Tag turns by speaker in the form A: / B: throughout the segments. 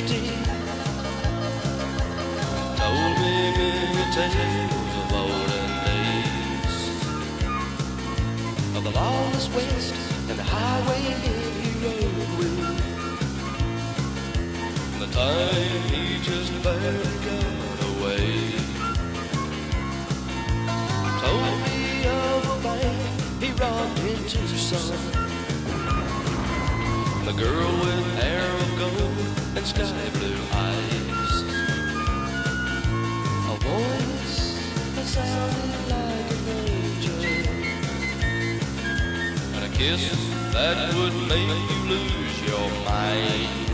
A: 50 told me many tales of olden days, of the lawless West and the highway he rode with, and the time he just barely got away. Told me of a bank he robbed in Tucson, the girl with hair of gold and sky blue eyes, a voice that sounded like an angel, and a kiss that would make you lose your mind.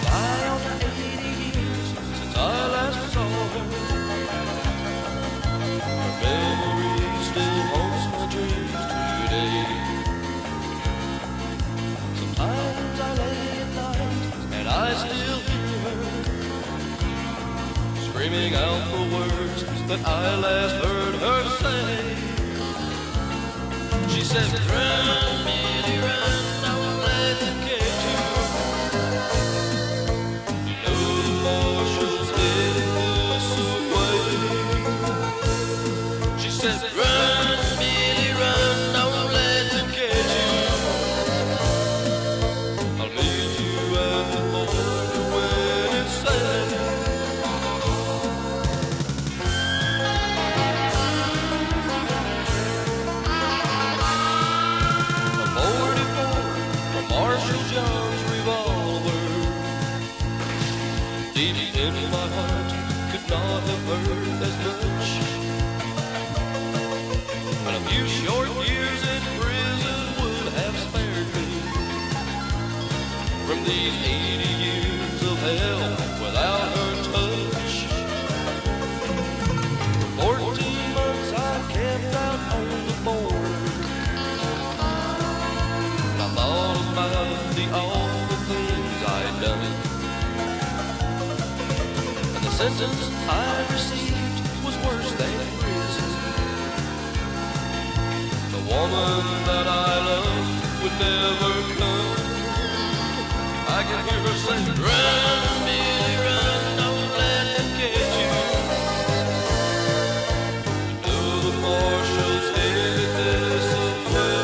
A: Fly on the 80 years since I last saw her. Her memory still haunts my dreams today. Sometimes I lay at night and I still hear her screaming out the words that I last heard her say. She said, run, Millie, run, don't let them catch you. You know the marshal's headed this way. She said, run, Millie, run, don't let them catch you. I'll meet you at the border when it's safe. Marshall John's revolver, deep in my heart, could not have hurt as much. And a few short years in prison would have spared me from these 80 years of hell without her touch. For 14 months I camped out on the border. I thought about all the things I'd done, and the sentence I received was worse than prison. The woman that I loved would never come. I can hear her say, run, Millie, run, don't let them catch you. You know the marshal's headed this way.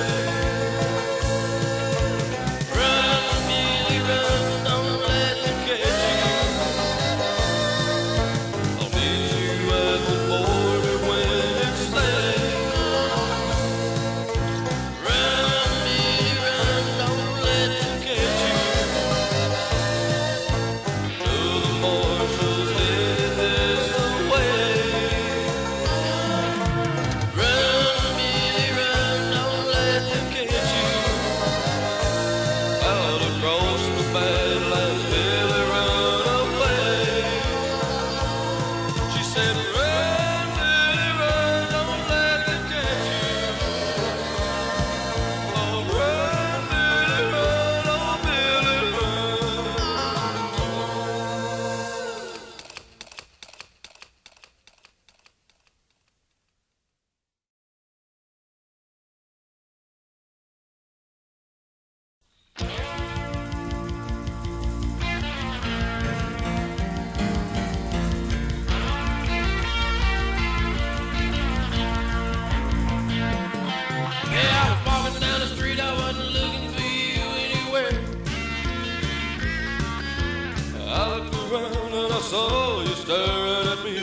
A: Saw you staring at me.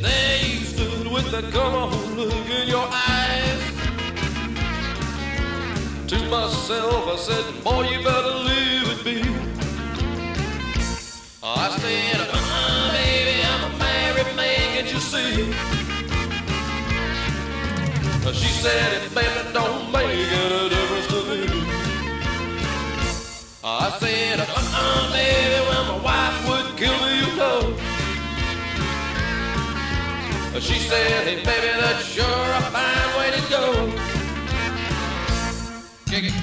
A: There you stood with that come on look in your eyes. To myself I said, boy, you better leave it be. I said, baby, I'm a married man, can't you see? She said, baby, don't make any difference to me. I said, baby, well, my wife would kill me, you know. She said, hey, baby, that's sure a fine way to go. Kick it.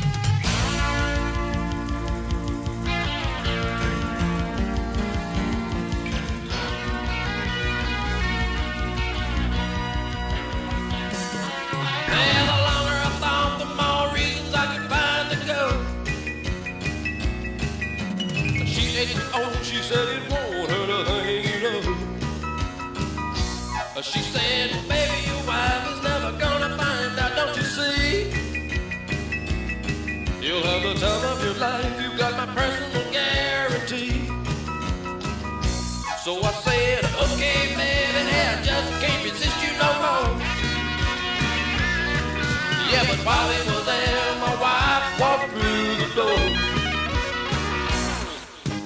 A: said it won't hurt a thing, you know. She said, baby, your wife is never gonna find out, don't you see? You'll have the time of your life, you got my personal guarantee. So I said, okay, baby, I just can't resist you no more. Yeah, but while we were there, my wife walked through the door.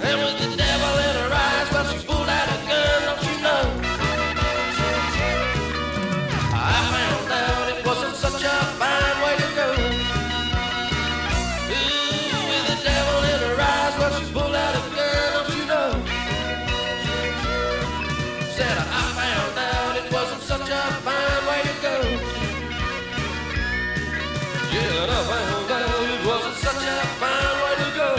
A: And with the devil in her eyes, well, she pulled out a gun, don't you know? I found out it wasn't such a fine way to go. Ooh, with the devil in her eyes, well, she pulled out a gun, don't you know? Said I found out it wasn't such a fine way to go. Yeah, and I found out it wasn't such a fine way to go.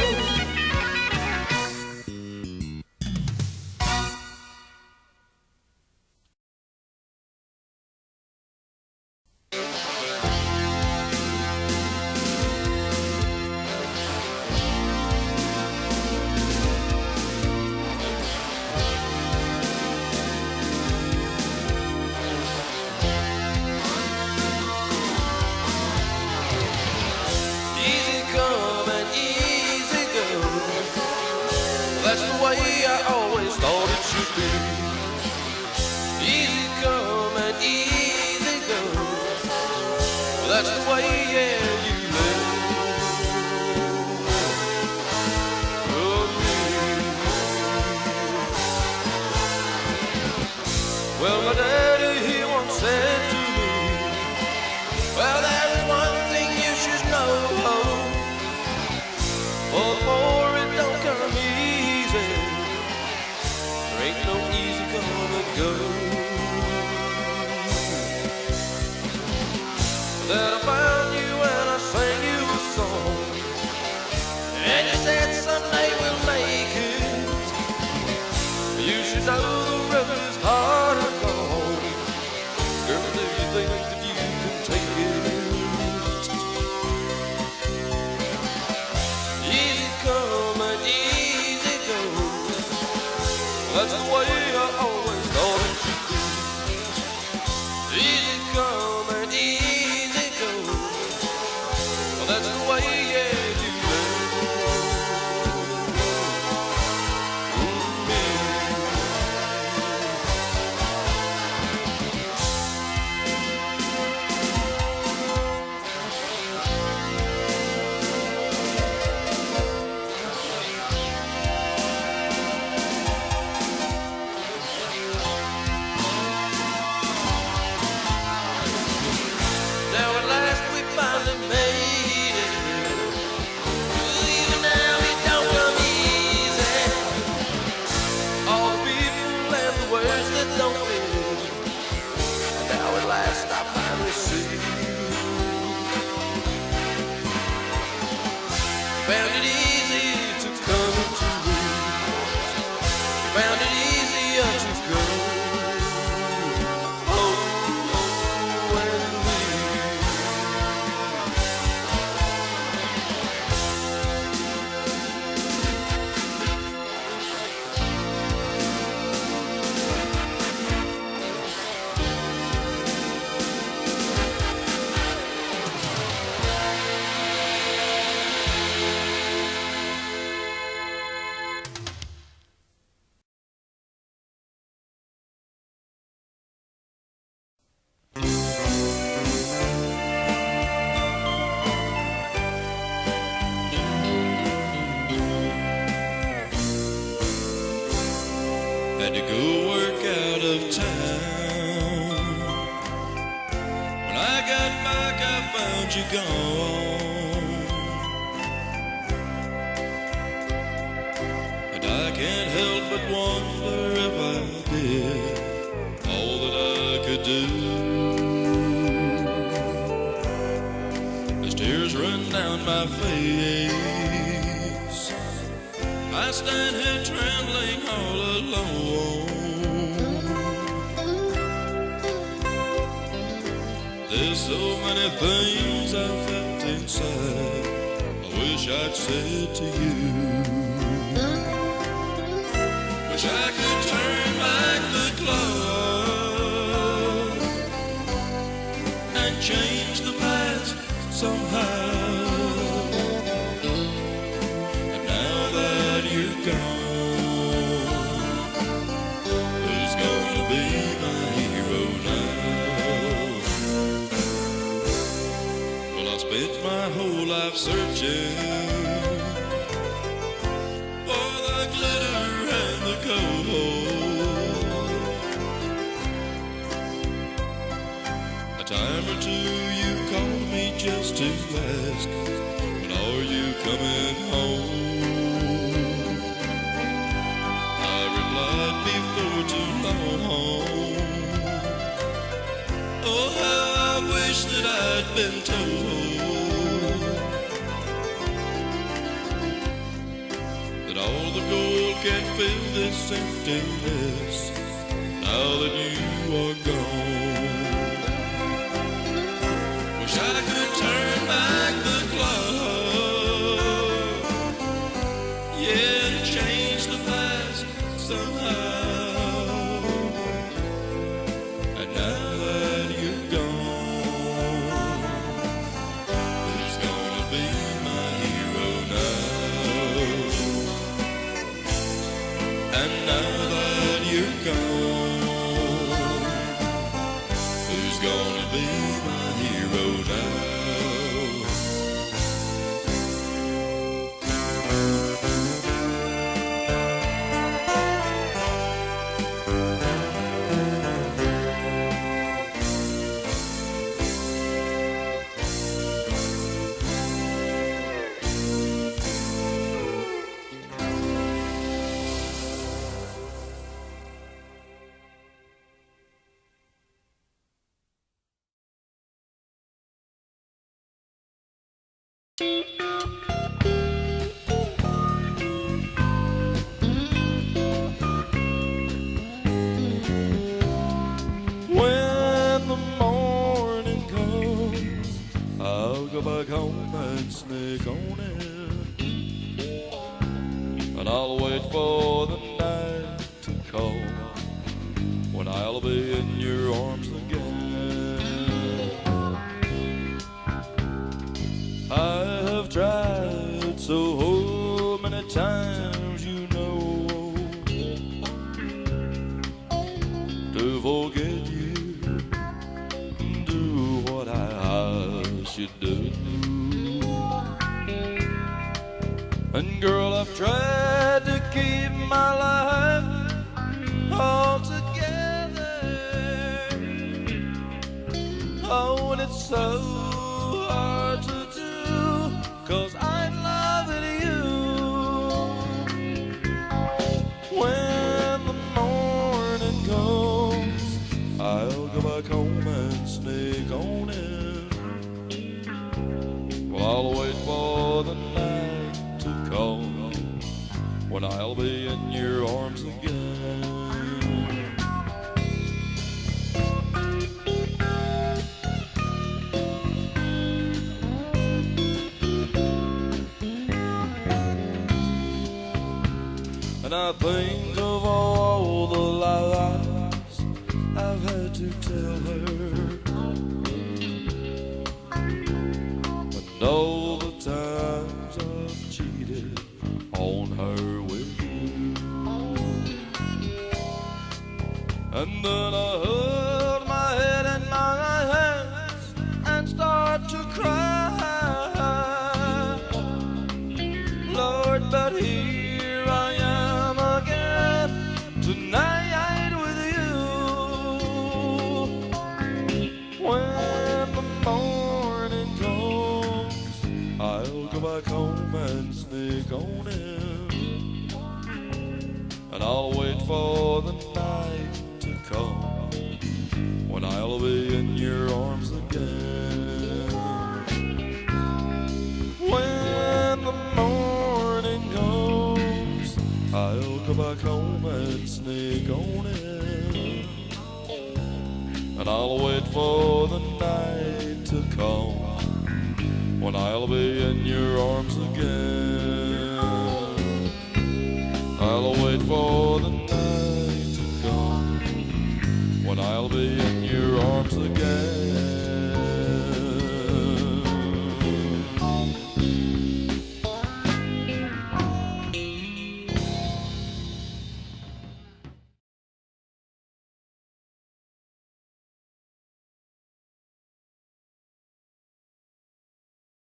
A: That's the way I always thought it should be. Easy come and easy go. That's the way, yeah, you live. Oh, me. Well, my daddy, he once said to me, well, there is one thing you should know. For it don't come easy. There ain't no easy come and go. Then I found you and I sang you a song, and you said someday we'll make it. You should know the road is hard and long. Girl, do you think that you can take it? Easy come and easy go. That's the way I always thought it should be. Easy come and easy go. That's the way, yeah, you live. Found it easy to come to me. Found it easier to go. Oh, and had to go work out of town. When I got back, I found you gone, and I can't help but wonder if I did all that I could do. As tears run down my face, I stand here trembling all alone. There's so many things I felt inside I wish I'd said to you. Wish I could turn back the clock and change the past somehow. And now that you're gone, who's gonna be my hero now? Well, I spent my whole life searching for the glitter and the gold. A time or two you called me just to ask, when are you coming home? I replied before too long. Oh, how I wish that I'd been told that all the gold can't fill this emptiness now that you are gone. Wish I could turn back the clock, yeah, to change the past somehow. And now that you're gone, who's gonna be my hero now? And now that you're gone, who's gonna be my hero now? When the morning comes, I'll go back home and sneak on in, and I'll wait for the night to come when I'll be in your arms again. I have tried so many times, you know, to forget you, do what I should do. And girl, I've tried to keep my life all together. Oh, and it's so hard to do, 'cause I'm loving you. When the morning comes, I'll go back home and sneak on in. Well, I'll wait for the night to come when I'll be in your arms again. And I think of all the lies I've had to tell her, and all the times I've cheated on her with you. And then I hold my head in my hands and start to cry. Lord, but here I am again tonight with you. When the morning comes, I'll go back home and sneak on in, and I'll wait for the night to come when I'll be in your arms again. When the morning comes, I'll go back home and sneak on in, and I'll wait for the night to come when I'll be in your arms again.